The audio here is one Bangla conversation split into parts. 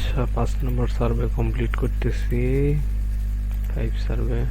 আচ্ছা 5 নম্বর সার্ভে কমপ্লিট করতেছি 5 সার্ভে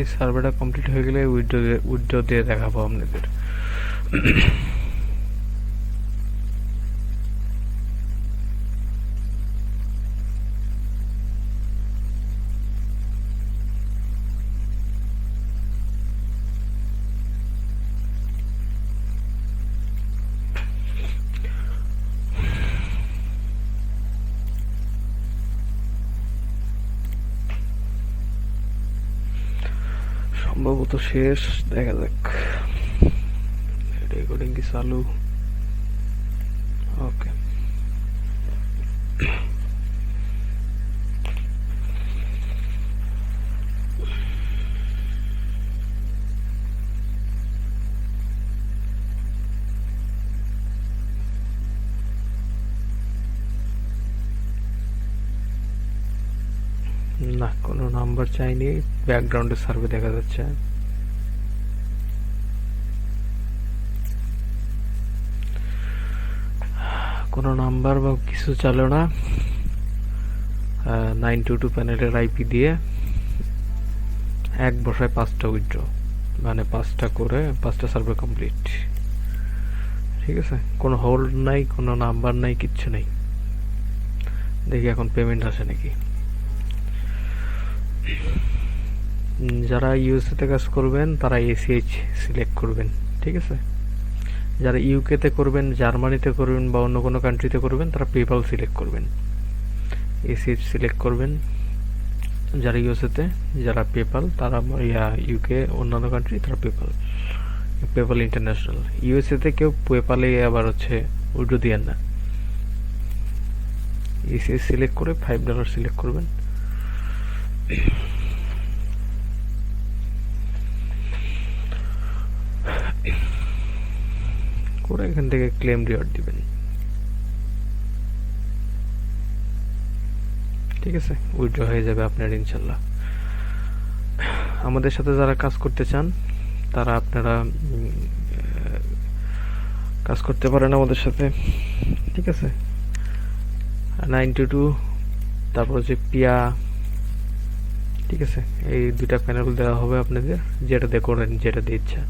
এই সার্ভেটা কমপ্লিট হয়ে গেলে উইথড্র দিয়ে দেখাবো আপনাদের সম্ভবত শেষ দেখা যাক রেকর্ডিং কি চালু ওকে না কোনো নাম্বার চাইনি ব্যাকগ্রাউন্ডে সার্ভে দেখা যাচ্ছে কোনো নাম্বার বা কিছু চাইলো না 922 প্যানেলের আইপি দিয়ে এক বসায় 5টা উইথড্র মানে 5টা করে 5টা সার্ভে কমপ্লিট ঠিক আছে কোনো হোল্ড নাই কোনো নাম্বার নাই কিচ্ছু নেই দেখি এখন পেমেন্ট আসে নাকি যারা ইউএসএ তে কাজ করবেন তারা এসিএইচ সিলেক্ট করবেন ঠিক আছে যারা ইউকে তে করবেন জার্মানিতে করবেন বা অন্য কোনো কান্ট্রিতে করবেন তারা পেপাল সিলেক্ট করবেন এসিএইচ সিলেক্ট করবেন যারা ইউএসএ তে যারা পেপাল তারা ইউকে অন্যান্য কান্ট্রি তারা পেপাল ইন্টারন্যাশনাল ইউএসএ তে কেউ পেপালে আবার হচ্ছে উইথড্র দিয়েন না এসিএইচ সিলেক্ট করে $5 সিলেক্ট করবেন করে এখান থেকে ক্লেম রিওয়ার্ড দিবেন ঠিক আছে উইথড্র হয়ে যাবে আপনার ইনশাল্লাহ আমাদের সাথে যারা কাজ করতে চান তারা আপনারা কাজ করতে পারেন আমাদের সাথে ঠিক আছে 922 তারপর হচ্ছে পিয়া ঠিক আছে এই দুইটা প্যানেল দেওয়া হবে আপনাদের যেটা দিয়ে করেন যেটা দিয়ে ইচ্ছা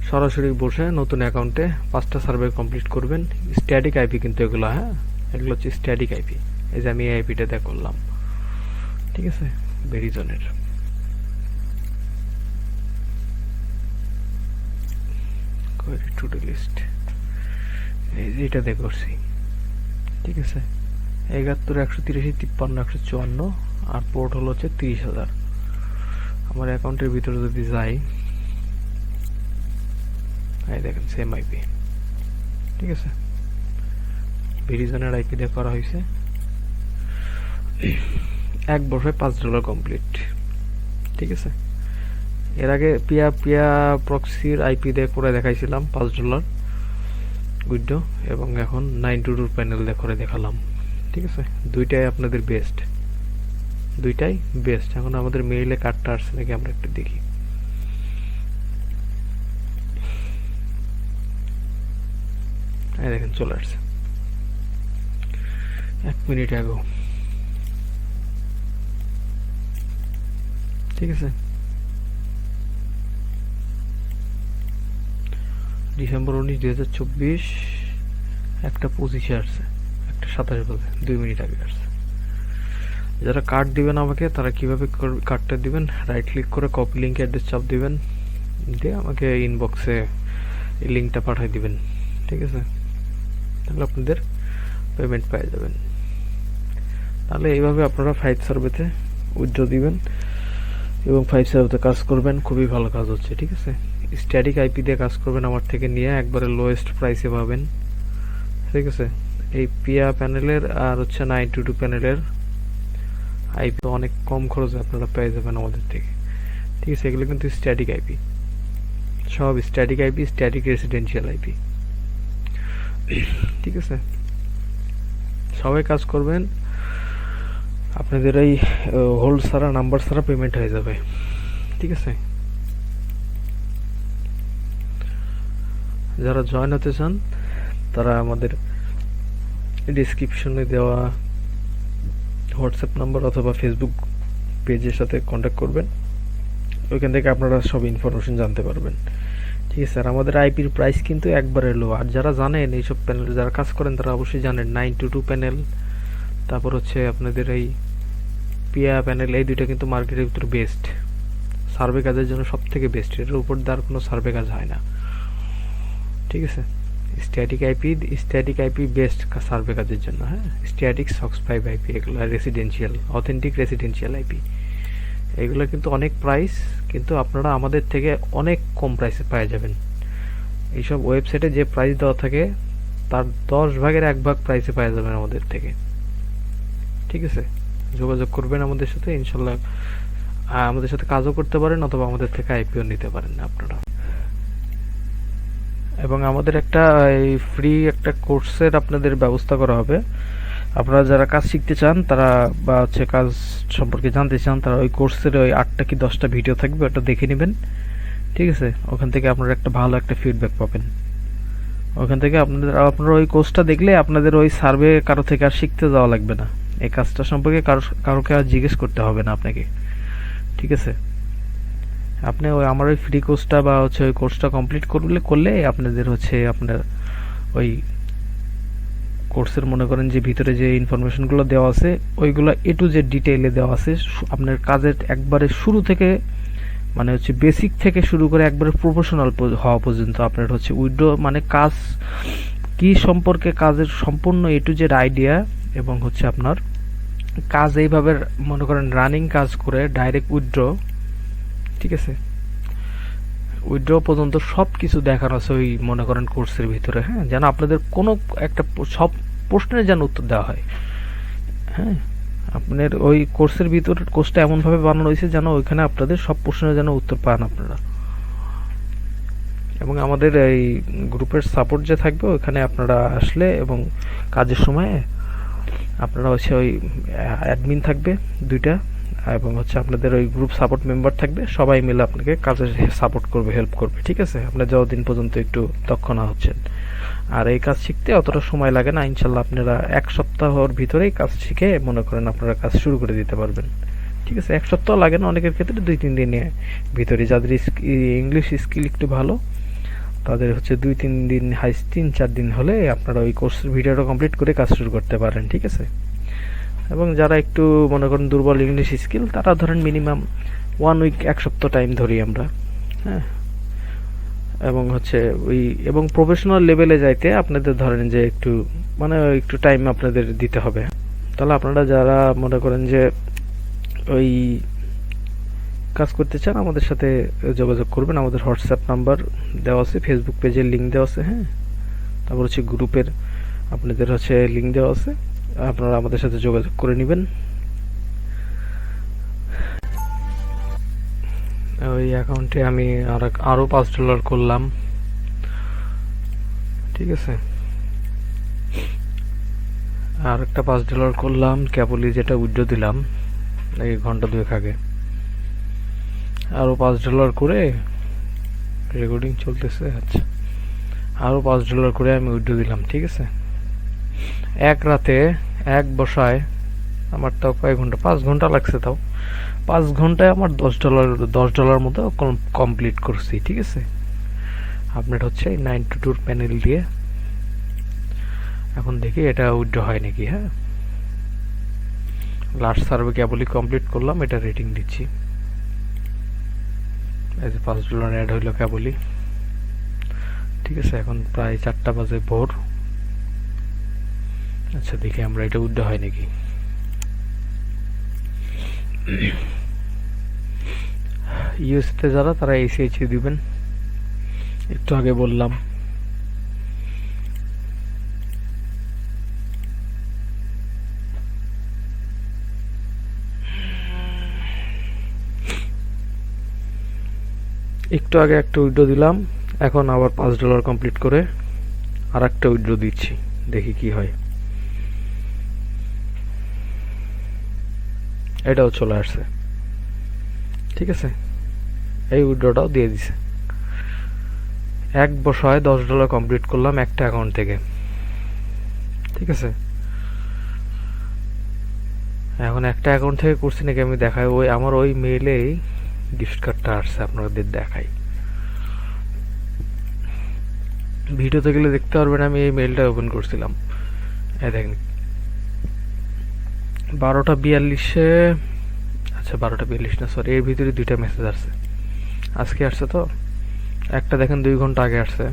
সরাসরি বসে নতুন অ্যাকাউন্টে 5টা সার্ভে কমপ্লিট করবেন স্ট্যাটিক আইপি কিন্তু এগুলো হ্যাঁ এগুলো হচ্ছে স্ট্যাটিক আইপি এই যে আমি এই আইপিটা দিয়ে করলাম ঠিক আছে ভেরিজনের টু ডু লিস্ট এই যে এটা দিয়ে করছি ঠিক আছে 71 183 53 154 আর পোর্ট হলো হচ্ছে 30,000 আমার অ্যাকাউন্টের ভিতরে যদি যাই এই দেখেন সেম আইপি ঠিক আছে ভেরিজনের আইপি দিয়ে করা হয়েছে এক বছরে $5 কমপ্লিট ঠিক আছে এর আগে পিয়া প্রক্সির আইপি দিয়ে করে দেখাইছিলাম $5 উইথড্র এবং এখন 922 প্যানেল দিয়ে করে দেখালাম ঠিক আছে দুইটাই আপনাদের বেস্ট এখন আমাদের মেইলে কার্ডটা আসছে নাকি আমরা একটু দেখি এই দেখেন চলে আসছে 1 মিনিট আগে ঠিক আছে ডিসেম্বর 19 2024 একটা 25 আসছে একটা 27 বাজে 2 মিনিট আগে আসছে যারা কার্ড দিবেন আমাকে, তারা কিভাবে কার্ডটা দিবেন, রাইট ক্লিক করে কপি লিঙ্ক অ্যাড্রেস চাপ দিবেন, দিয়ে আমাকে ইনবক্সে এই লিঙ্কটা পাঠিয়ে দিবেন, ঠিক আছে? তাহলে আপনাদের পেমেন্ট পেয়ে যাবেন। তাহলে এইভাবে আপনারা 5 সার্ভেতে উইথড্র দিবেন এবং 5 সার্ভেতে কাজ করবেন, খুবই ভালো কাজ হচ্ছে, ঠিক আছে? স্ট্যাটিক আইপি দিয়ে কাজ করবেন, আমার থেকে নিয়ে একবারে লোয়েস্ট প্রাইসে পাবেন, ঠিক আছে? এই পিয়া প্যানেলের আর হচ্ছে 922 প্যানেলের আইপি অনেক কম খরচে আপনারা পেয়ে যাবেন আমাদের থেকে, ঠিক আছে? এগুলো কিন্তু স্ট্যাটিক আইপি, সব static IP, static residential IP, ঠিক আছে? সবাই কাজ করবেন, আপনাদের এই হোল্ড ছাড়া, নাম্বার ছাড়া পেমেন্ট হয়ে যাবে, ঠিক আছে? যারা জয়েন হতে চান তারা আমাদের ডিসক্রিপশনে দেওয়া হোয়াটসঅ্যাপ নাম্বার অথবা ফেসবুক পেজের সাথে কন্ট্যাক্ট করবেন, ওইখান থেকে আপনারা সব ইনফরমেশন জানতে পারবেন, ঠিক আছে? আর আমাদের আইপির প্রাইস কিন্তু একবারে লো। আর যারা জানেন এইসব প্যানেল যারা কাজ করেন তারা অবশ্যই জানেন 922 প্যানেল, তারপর হচ্ছে আপনাদের এই পিয়া প্যানেল, এই দুইটা কিন্তু মার্কেটের ভিতরে বেস্ট, সার্ভে কাজের জন্য সব থেকে বেস্ট, এটার উপর দিয়ে আর কোনো সার্ভে কাজ হয় না, ঠিক আছে? স্ট্যাটিক আইপি বেস্ট সার্ভে কাজের জন্য, হ্যাঁ? স্ট্যাটিক সক্স 5 আইপি, এগুলো রেসিডেন্সিয়াল, অথেন্টিক রেসিডেন্সিয়াল আইপি, এগুলো কিন্তু অনেক প্রাইস, কিন্তু আপনারা আমাদের থেকে অনেক কম প্রাইসে পেয়ে যাবেন। এইসব ওয়েবসাইটে যে প্রাইস দেওয়া থাকে তার 10 ভাগের 1 ভাগ প্রাইসে পেয়ে যাবেন আমাদের থেকে, ঠিক আছে? যোগাযোগ করবেন আমাদের সাথে, ইনশাল্লাহ আমাদের সাথে কাজও করতে পারেন অথবা আমাদের থেকে আইপিও নিতে পারেন আপনারা। এবং আমাদের একটা এই ফ্রি একটা কোর্সের আপনাদের ব্যবস্থা করা হবে, আপনারা যারা কাজ শিখতে চান তারা বা হচ্ছে কাজ সম্পর্কে জানতে চান, তারা ওই কোর্সের ওই 8টা কি 10টা ভিডিও থাকবে, ওটা দেখে নেবেন, ঠিক আছে? ওখান থেকে আপনারা একটা ভালো একটা ফিডব্যাক পাবেন, ওখান থেকে আপনারা ওই কোর্সটা দেখলে আপনাদের ওই সার্ভে কারো থেকে আর শিখতে যাওয়া লাগবে না, এই কাজটা সম্পর্কে কারোকে আর জিজ্ঞেস করতে হবে না আপনাকে, ঠিক আছে? আপনি ওই আমার ওই ফ্রি কোর্সটা বা হচ্ছে ওই কোর্সটা কমপ্লিট করলে আপনাদের হচ্ছে আপনার ওই কোর্সের মনে করেন যে ভিতরে যে ইনফরমেশনগুলো দেওয়া আছে ওইগুলো এ টু জেড ডিটেইলে দেওয়া আছে, আপনার কাজের একবারে শুরু থেকে মানে হচ্ছে বেসিক থেকে শুরু করে একবারে প্রফেশনাল হওয়া পর্যন্ত আপনার হচ্ছে উইড্রো মানে কাজ কি সম্পর্কে, কাজের সম্পূর্ণ এ টু জেড আইডিয়া, এবং হচ্ছে আপনার কাজ এইভাবে মনে করেন রানিং কাজ করে ডাইরেক্ট উইথড্র, ঠিক আছে? উইথড্র পর্যন্ত সব কিছু দেখানো আছে ওই মনে করেন কোর্সের ভিতরে, হ্যাঁ? যেন আপনাদের কোনো একটা সব প্রশ্নের যেন উত্তর দেওয়া হয়, হ্যাঁ? আপনার ওই কোর্সের ভিতর কোর্সটা এমনভাবে বানানো হয়েছে যেন ওইখানে আপনাদের সব প্রশ্নের যেন উত্তর পান আপনারা। এবং আমাদের এই গ্রুপের সাপোর্ট যে থাকবে ওইখানে আপনারা আসলে এবং কাজের সময় আপনারা হচ্ছে ওই অ্যাডমিন থাকবে 2টা, এবং হচ্ছে আপনাদের ওই গ্রুপ সাপোর্ট মেম্বার থাকবে, সবাই মিলে আপনাকে কাজে সাপোর্ট করবে, হেল্প করবে, ঠিক আছে? আপনার যতদিন পর্যন্ত একটু দক্ষ না হচ্ছেন। আর এই কাজ শিখতে অতটা সময় লাগে না, ইনশাল্লাহ আপনারা 1 সপ্তাহের ভিতরেই কাজ শিখে মনে করেন আপনারা কাজ শুরু করে দিতে পারবেন, ঠিক আছে? 1 সপ্তাহ লাগে না, অনেকের ক্ষেত্রে 2-3 দিনের ভিতরে। যাদের ইংলিশ স্কিল একটু ভালো তাদের হচ্ছে 2-3 দিন, হাইস্ট 3-4 দিন হলে আপনারা ওই কোর্সের ভিডিওটা কমপ্লিট করে কাজ শুরু করতে পারেন, ঠিক আছে? এবং যারা একটু মনে করেন দুর্বল ইংলিশ স্কিল তারা ধরেন মিনিমাম 1 উইক, 1 সপ্তাহ টাইম ধরি আমরা, হ্যাঁ? এবং হচ্ছে ওই এবং প্রফেশনাল লেভেলে যাইতে আপনাদের ধরেন যে একটু মানে একটু টাইম আপনাদের দিতে হবে। তাহলে আপনারা যারা মনে করেন যে ওই কাজ করতে চান আমাদের সাথে যোগাযোগ করবেন, আমাদের হোয়াটসঅ্যাপ নাম্বার দেওয়া আছে, ফেসবুক পেজের লিঙ্ক দেওয়া আছে, হ্যাঁ? তারপর হচ্ছে গ্রুপের আপনাদের হচ্ছে লিঙ্ক দেওয়া আছে, আপনারা আমাদের সাথে যোগাযোগ করে নেবেন। ওই অ্যাকাউন্টে আমি আরো $5 করলাম, ঠিক আছে? আর একটা $5 করলাম কেবলই, যেটা উইথড্র দিলাম এই ঘন্টা 2 আগে, আরো $5 করে রেকর্ডিং চলতেছে, আচ্ছা আরো $5 করে আমি উইথড্র দিলাম, ঠিক আছে? এক রাতে এক বসায় আমার তাও কয়েক ঘন্টা, 5 ঘন্টা লাগছে, তাও 5 ঘন্টায় আমার $10 মতো কমপ্লিট করছি, ঠিক আছে? আপনার হচ্ছে 922 প্যানেল দিয়ে। এখন দেখি এটা উইথড্র হয় নাকি, হ্যাঁ? লাস্ট সার্ভে কেবলই কমপ্লিট করলাম, এটা রেটিং দিচ্ছি। এই যে $5 অ্যাড হইলো কেবলই। ঠিক আছে, এখন প্রায় 4টা বাজে ভোর। আচ্ছা দেখি আমরা এটা উইথড্র হয় নাকি। ইউএসএতে যারা তারা ACH দিবেন, একটু আগে বললাম। একটু আগে একটা উইথড্র দিলাম, এখন আবার $5 কমপ্লিট করে আর একটা উইথড্র দিচ্ছি, দেখি কি হয়। এটাও চলে আসছে। ঠিক আছে, এই উইথড্রটাও দিয়ে দিছে। এক বসায় $10 কমপ্লিট করলাম একটা অ্যাকাউন্ট থেকে। ঠিক আছে, এখন একটা অ্যাকাউন্ট থেকে করছি নাকি আমি দেখাই। ওই আমার ওই মেইলেই গিফট কার্ডটা আসছে, আপনাদের দেখাই। ভিডিওতে গেলে দেখতে পারবেন আমি এই মেইলটা ওপেন করছিলাম। এই দেখেন 12:42-এ, আচ্ছা 12:42 না সরি, এর ভিতরে 2টা মেসেজ আসছে। আজকে আসছে তো, একটা দেখেন 2 ঘন্টা আগে আসছে,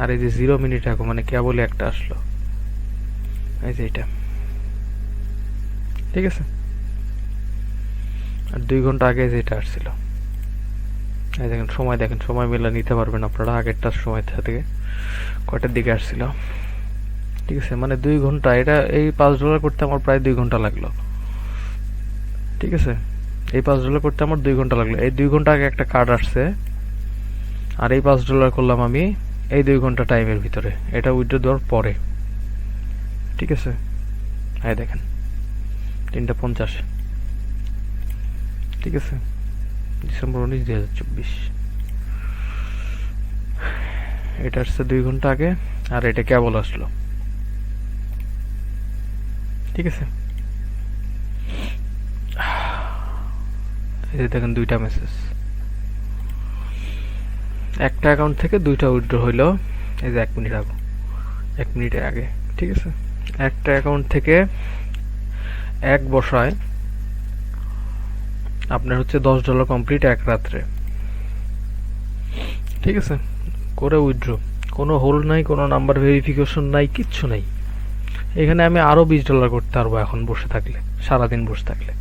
আর এই যে 0 মিনিট আগে মানে কেবলই একটা আসলো, এই যে এটা। ঠিক আছে, আর 2 ঘন্টা আগে যেটা আসছিল। এই দেখেন সময়, দেখেন সময় মিলা নিতে পারবেন আপনারা আগেরটার সময় থেকে কয়টার দিকে আসছিল। ঠিক আছে, মানে 2 ঘন্টা, এটা এই $5 করতে আমার প্রায় 2 ঘন্টা লাগলো। ঠিক আছে, এই $5 করতে আমার 2 ঘন্টা লাগলো। এই 2 ঘন্টা আগে একটা কার্ড আসছে, আর এই $5 করলাম আমি এই 2 ঘন্টা টাইমের ভিতরে, এটা উইথড্র দেওয়ার পরে। ঠিক আছে, এই দেখেন 3:50। ঠিক আছে, ডিসেম্বর 19, 2024। এটা আসছে 2 ঘন্টা আগে, আর এটা কেবল আসলো। ঠিক আছে, এই যে দেখেন 2টা মেসেজ, একটা অ্যাকাউন্ট থেকে 2টা উইথড্র হইলো। এই যে 1 মিনিট আগে, 1 মিনিটের আগে। ঠিক আছে, একটা অ্যাকাউন্ট থেকে এক বসায় আপনার হচ্ছে $10 কমপ্লিট এক রাত্রে। ঠিক আছে, করে উইথড্র, কোনো হোল্ড নাই, কোনো নাম্বার ভেরিফিকেশন নাই, কিচ্ছু নাই। এখানে আমি আরো $20 করতে পারবো এখন বসে থাকলে, সারাদিন বসে থাকলে।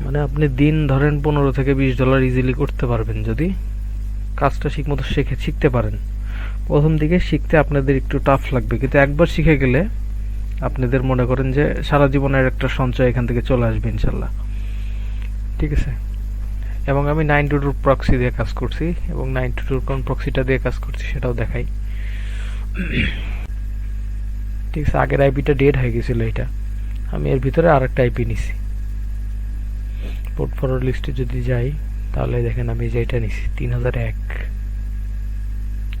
মানে আপনি দিন ধরেন $15 থেকে $20 ইজিলি করতে পারবেন যদি কাজটা ঠিকমতো শিখতে পারেন। প্রথম দিকে শিখতে আপনাদের একটু টাফ লাগবে, কিন্তু একবার শিখে গেলে আপনাদের মনে করেন যে সারা জীবনের একটা সঞ্চয় এখান থেকে চলে আসবে ইনশাল্লাহ। ঠিক আছে, এবং আমি 922 প্রক্সি দিয়ে কাজ করছি, এবং 922 কোন প্রক্সিটা দিয়ে কাজ করছি সেটাও দেখাই। ঠিক আছে, আগের আইপিটা ডেড হয়ে গেছিল, এটা আমি এর ভিতরে আরেকটা আইপি নিছি। পোর্ট ফরওয়ার্ড লিস্টে যদি যাই তাহলে দেখেন আমি যেটা নিছি 3001।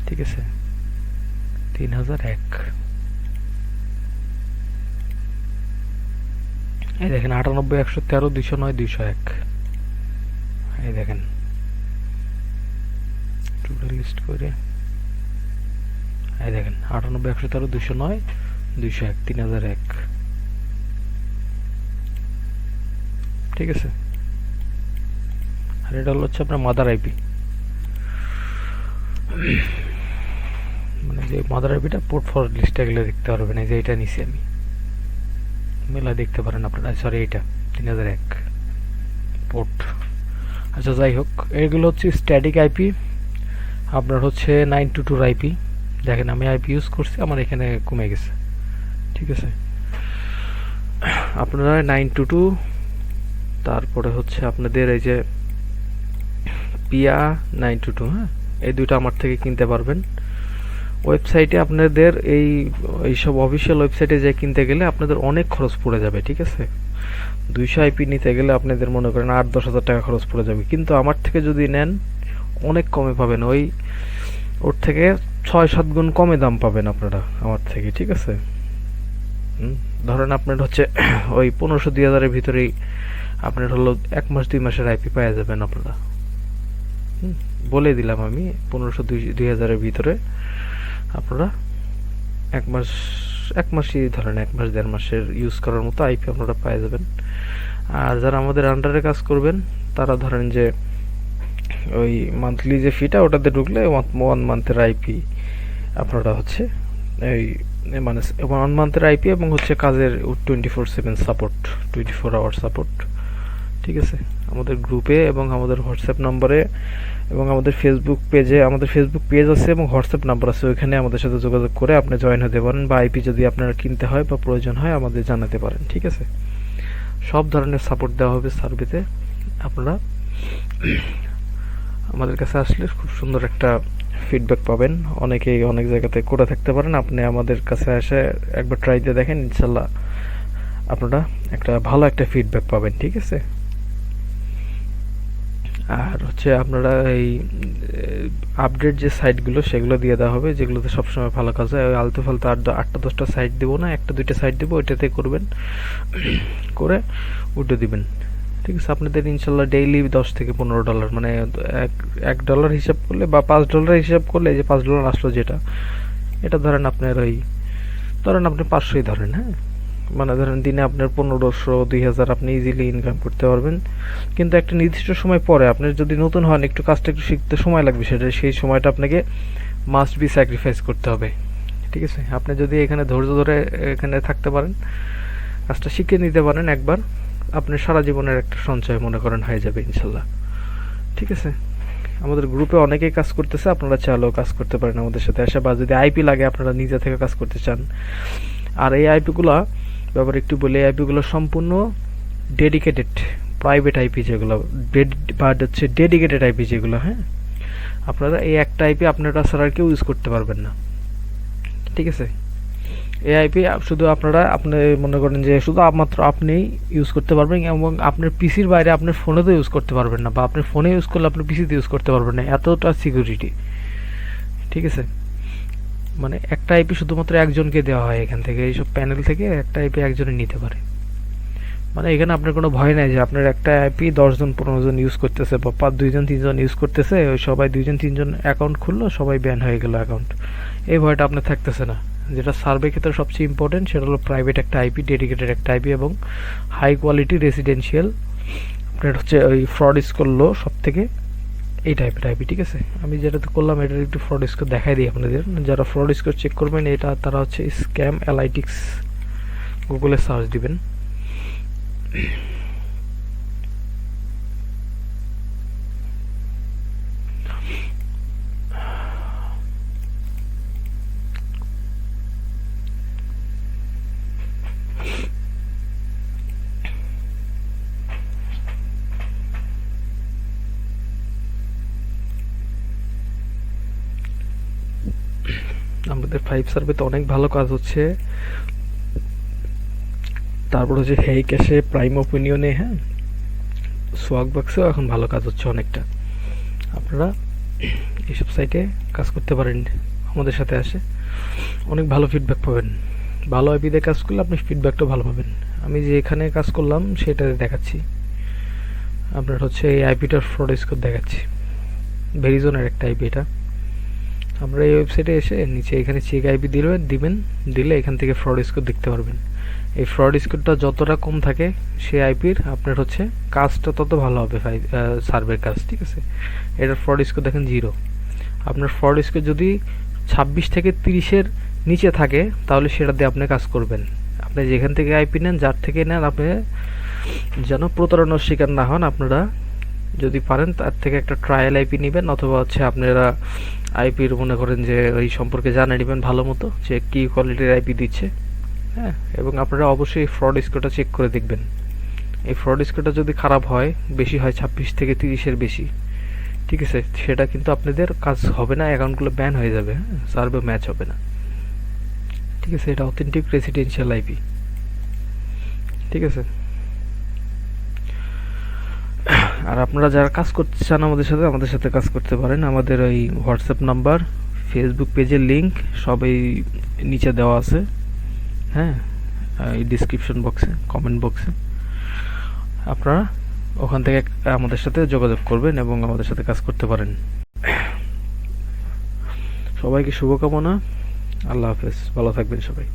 ঠিক আছে, 3001। এই দেখেন 98 113 209 201। এই দেখেন টোটাল লিস্ট করে, এই দেখেন 98 113 209 201 3001। ঠিক আছে, আর এটা হচ্ছে আপনার মাদার আইপি, মানে যে মাদার আইপিটা পোর্ট ফরওয়ার্ড লিস্টে গেলে দেখতে পারবেন। এই যে এটা নিছি আমি, মেলা দেখতে পারেন আপনারা। সরি, এটা 3001 পোর্ট। আচ্ছা যাই হোক, এগুলো হচ্ছে স্ট্যাটিক আইপি, আপনার হচ্ছে 922 আইপি। দেখেন আমি আইপি ইউজ করছি, আমার এখানে কমে গেছে। ঠিক আছে, আপনারা 922, তারপরে হচ্ছে আপনাদের এই যে পিয়া 922, হ্যাঁ, এই দুটো আমার থেকে কিনতে পারবেন। ওয়েবসাইটে আপনাদের এইসব অফিসিয়াল ওয়েবসাইটে যে কিনতে গেলে আপনাদের অনেক খরচ পড়ে যাবে। ঠিক আছে, 200 আইপি নিতে গেলে আপনাদের মনে করেন 8-10 হাজার টাকা খরচ পড়ে যাবে, কিন্তু আমার থেকে যদি নেন অনেক কমে পাবেন, ওর থেকে 6-7 গুণ কমে দাম পাবেন আপনারা আমার থেকে। ঠিক আছে, ধরেন আপনার হচ্ছে ওই 1500-2000-এর ভিতরেই আপনার হলো 1 মাস 2 মাসের আইপি পাওয়া যাবেন আপনারা। বলে দিলাম আমি 1500-2000-এর ভিতরে আপনারা 1 মাস এক মাসই ধরেন, 1 মাস 1.5 মাসের ইউজ করার মতো আইপি আপনারা পেয়ে যাবেন। আর যারা আমাদের আন্ডারে কাজ করবেন তারা ধরেন যে ওই মান্থলি যে ফিটা ওটাতে ঢুকলে 1 মান্থের আইপি আপনারা হচ্ছে এই মানে 1 মান্থের আইপি এবং হচ্ছে কাজের 24/7 সাপোর্ট, 24 আওয়ার সাপোর্ট। ঠিক আছে, আমাদের গ্রুপে এবং আমাদের হোয়াটসঅ্যাপ নম্বরে এবং আমাদের ফেসবুক পেজে, আমাদের ফেসবুক পেজ আছে এবং হোয়াটসঅ্যাপ নাম্বার আছে, ওইখানে আমাদের সাথে যোগাযোগ করে আপনি জয়েন হতে পারেন, বা আইপি যদি আপনার কিনতে হয় বা প্রয়োজন হয় আমাদের জানাতে পারেন। ঠিক আছে, সব ধরনের সাপোর্ট দেওয়া হবে সার্ভেতে। আপনারা আমাদের কাছে আসলে খুব সুন্দর একটা ফিডব্যাক পাবেন। অনেকেই অনেক জায়গাতে করে থাকতে পারেন, আপনি আমাদের কাছে এসে একবার ট্রাই দিয়ে দেখেন, ইনশাল্লাহ আপনারা একটা ভালো একটা ফিডব্যাক পাবেন। ঠিক আছে, আর হচ্ছে আপনারা এই আপডেট যে সাইটগুলো সেগুলো দিয়ে দেওয়া হবে, যেগুলোতে সবসময় ভালো কাজ হয়। ওই আলতু ফালতু 8টা-10টা সাইট দেবো না, 1টা-2টা সাইট দেবো, ওইটাতে করবেন, করে উঠে দিবেন। ঠিক আছে, আপনাদের ইনশাল্লাহ ডেইলি $10 থেকে $15 মানে $1 হিসাব করলে বা $5 হিসাব করলে, যে $5 আসলো যেটা, এটা ধরেন আপনার ওই ধরেন আপনি 500ই ধরেন, হ্যাঁ, মানে ধরেন দিনে আপনার 1500-2000 আপনি ইজিলি ইনকাম করতে পারবেন। কিন্তু একটা নির্দিষ্ট সময় পরে আপনার যদি নতুন হন, একটু কাজটা একটু শিখতে সময় লাগবে, সেটা সেই সময়টা আপনাকে মাস্ট বি স্যাক্রিফাইস করতে হবে। ঠিক আছে, আপনি যদি এখানে ধৈর্য ধরে এখানে থাকতে পারেন, কাজটা শিখে নিতে পারেন একবার, আপনার সারা জীবনের একটা সঞ্চয় মনে করেন হয়ে যাবে ইনশাল্লাহ। ঠিক আছে, আমাদের গ্রুপে অনেকেই কাজ করতেছে, আপনারা চাইলেও কাজ করতে পারেন আমাদের সাথে এসে, বা যদি আইপি লাগে আপনারা নিজে থেকে কাজ করতে চান। আর এই আইপিগুলো ব্যাপারে একটু বলি, আইপিগুলো সম্পূর্ণ ডেডিকেটেড প্রাইভেট আইপি, যেগুলো বা হচ্ছে ডেডিকেটেড আইপি যেগুলো, হ্যাঁ, আপনারা এই একটা আইপি আপনারা ছাড়া আর কেউ ইউজ করতে পারবেন না। ঠিক আছে, এই আইপি শুধু আপনারা আপনি মনে করেন যে শুধু মাত্র আপনিই ইউজ করতে পারবেন, এবং আপনার পিসির বাইরে আপনার ফোনেতেও ইউজ করতে পারবেন না, বা আপনার ফোনে ইউজ করলে আপনার পিসিতে ইউজ করতে পারবেন না, এতটা সিকিউরিটি। ঠিক আছে, মানে একটা আইপি শুধুমাত্র একজনকে দেওয়া হয় এখান থেকে, এইসব প্যানেল থেকে একটা আইপি একজনে নিতে পারে। মানে এখানে আপনার কোনো ভয় নাই যে আপনার একটা আইপি 10-15 জন ইউজ করতেছে, বা 2-3 জন ইউজ করতেছে, ওই সবাই 2-3 জন অ্যাকাউন্ট খুললো, সবাই ব্যান হয়ে গেল অ্যাকাউন্ট, এই ভয়টা আপনার থাকতেছে না। যেটা সার্ভে ক্ষেত্রে সবচেয়ে ইম্পর্টেন্ট সেটা হলো প্রাইভেট একটা আইপি, ডেডিকেটেড একটা আইপি, এবং হাই কোয়ালিটি রেসিডেন্সিয়াল, আপনার হচ্ছে ওই ফ্রড স্কোর লো সব থেকে, এই টাইপের আইপি। ঠিক আছে, আমি যেটাতে করলাম এটার একটু ফ্রড স্কোর দেখাই দিই আপনাদের। যারা ফ্রড স্কোর চেক করবেন, এটা তারা হচ্ছে স্ক্যাম অ্যানালাইটিক্স গুগলে সার্চ দিবেন। আমাদের 5 সার্ভেতে অনেক ভালো কাজ হচ্ছে। তারপর হচ্ছে হেই ক্যাশে, প্রাইম ওপিনিয়নে, হ্যাঁ, সোয়াগ বক্সেও এখন ভালো কাজ হচ্ছে অনেকটা। আপনারা এইসব সাইটে কাজ করতে পারেন, আমাদের সাথে আসে অনেক ভালো ফিডব্যাক পাবেন। ভালো আইপি দিয়ে কাজ করলে আপনি ফিডব্যাকটাও ভালো পাবেন। আমি যে এখানে কাজ করলাম সেটা দেখাচ্ছি আপনার, হচ্ছে এই আইপিটার ফ্রড স্কোর দেখাচ্ছি, ভেরিজনের একটা আইপি এটা। আমরা এই ওয়েবসাইটে এসে নিচে এখানে চেক আইপি দিলে এখান থেকে ফ্রড স্কোর দেখতে পারবেন। এই ফ্রড স্কোরটা যতটা কম থাকে সেই আইপির আপনার হচ্ছে কাজটা তত ভালো হবে, সার্ভের কাজ। ঠিক আছে, এটার ফ্রড স্কোর দেখেন 0। আপনার ফ্রড স্কোর যদি 26 থেকে 30-এর নিচে থাকে তাহলে সেটা দিয়ে আপনি কাজ করবেন। আপনি যেখান থেকে আইপি নেন, যার থেকে নেন, আপনি যেন প্রতারণার শিকার না হন। আপনারা যদি পারেন তার থেকে একটা ট্রায়াল আইপি নেবেন, অথবা হচ্ছে আপনারা আইপির মনে করেন যে ওই সম্পর্কে জানিয়ে নেবেন ভালো মতো, যে কী কোয়ালিটির আইপি দিচ্ছে, হ্যাঁ। এবং আপনারা অবশ্যই ফ্রড স্কোরটা চেক করে দেখবেন। এই ফ্রড স্কোরটা যদি খারাপ হয়, বেশি হয় 26 থেকে 30-এর বেশি, ঠিক আছে, সেটা কিন্তু আপনাদের কাজ হবে না, অ্যাকাউন্টগুলো ব্যান হয়ে যাবে, হ্যাঁ, সার্ভে ম্যাচ হবে না। ঠিক আছে, এটা অথেন্টিক রেসিডেন্সিয়াল আইপি। ঠিক আছে, আর আপনারা যারা কাজ করতে চান আমাদের সাথে কাজ করতে পারেন। আমাদের ওই হোয়াটসঅ্যাপ নাম্বার, ফেসবুক পেজের লিঙ্ক সব এই নিচে দেওয়া আছে, হ্যাঁ, এই ডিসক্রিপশন বক্সে, কমেন্ট বক্সে। আপনারা ওখান থেকে আমাদের সাথে যোগাযোগ করবেন এবং আমাদের সাথে কাজ করতে পারেন। সবাইকে শুভকামনা, আল্লাহ হাফেজ, ভালো থাকবেন সবাই।